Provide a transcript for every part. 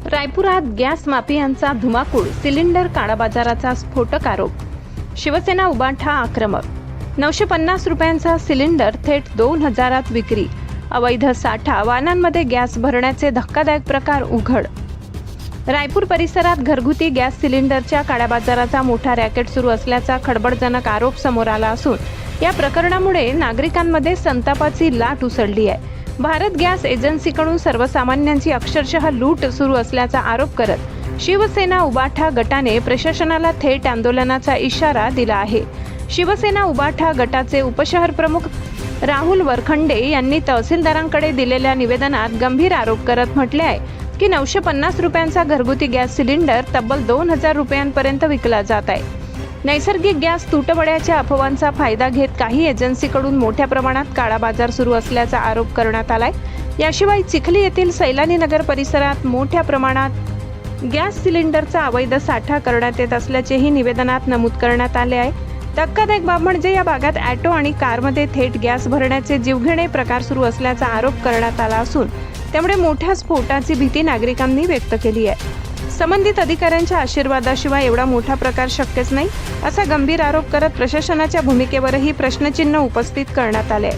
रायपुरात gas माफियांचा धुमाकूळ, cylinder काळाबाजाराचा स्फोटक आरोप. शिवसेना उबाठा आक्रमक. 950 रुपयांचा सिलेंडर थेट 2000 विक्री. अवैध साठा, वाहनांमध्ये गॅस भरण्याचे धक्कादायक प्रकार उघड. रायपूर परिसरात घरगुती गॅस सिलेंडरच्या काळाबाजाराचा मोठा रॅकेट सुरू असल्याचा खळबळजनक आरोप समोर आला असून या प्रकरणामुळे नागरिकांमध्ये संतापाची लाट उसळली आहे. भारत गॅस एजन्सीकडून सर्वसामान्यांची अक्षरशः लूट सुरू असल्याचा आरोप करत शिवसेना उबाठा गटाने प्रशासनाला थेट आंदोलनाचा इशारा दिला आहे. शिवसेना उबाठा गटाचे उपशहर प्रमुख राहुल वरखंडे यांनी तहसीलदारांकडे दिलेल्या निवेदनात गंभीर आरोप करत म्हटले आहे की 950 रुपयांचा घरगुती गॅस सिलेंडर तब्बल 2000 रुपयांपर्यंत विकला जात आहे. नैसर्गिक गॅस तुटवड्याच्या अफवांचा फायदा घेत काही एजन्सीकडून मोठ्या प्रमाणात काळा बाजार सुरू असल्याचा आरोप करण्यात आलाय. याशिवाय चिखली येथील सैलानी नगर परिसरात मोठ्या प्रमाणात गॅस सिलेंडरचा अवैध साठा करण्यात येत असल्याचेही निवेदनात नमूद करण्यात आले आहे. धक्कादायक बाब म्हणजे या भागात ऑटो आणि कारमध्ये थेट गॅस भरण्याचे जीवघेणे प्रकार सुरू असल्याचा आरोप करण्यात आला असून त्यामुळे मोठ्या स्फोटाची भीती नागरिकांनी व्यक्त केली आहे. संबंधित अधिकाऱ्यांच्या आशीर्वादाशिवाय एवढा मोठा प्रकार शक्यच नाही, असा गंभीर आरोप करत प्रशासनाच्या भूमिकेवरही प्रश्नचिन्ह उपस्थित करण्यात आले.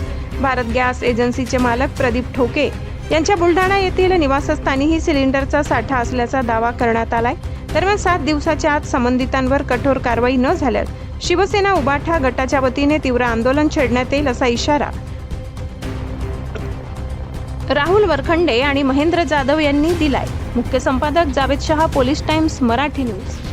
भारत गॅस एजन्सीचे मालक प्रदीप ठोके यांच्या बुलढाणा येथील निवासस्थानीही सिलेंडरचा साठा असल्याचा दावा करण्यात आलाय. दरम्यान 7 दिवसाच्या आत संबंधितांवर कठोर कारवाई न झाल्यास शिवसेना उबाठा गटाच्या वतीने तीव्र आंदोलन छेडण्यात येईल असा इशारा राहुल वरखंडे आणि महेंद्र जाधव यांनी दिलाय. मुख्य संपादक Javed Shah, police times Marathi news.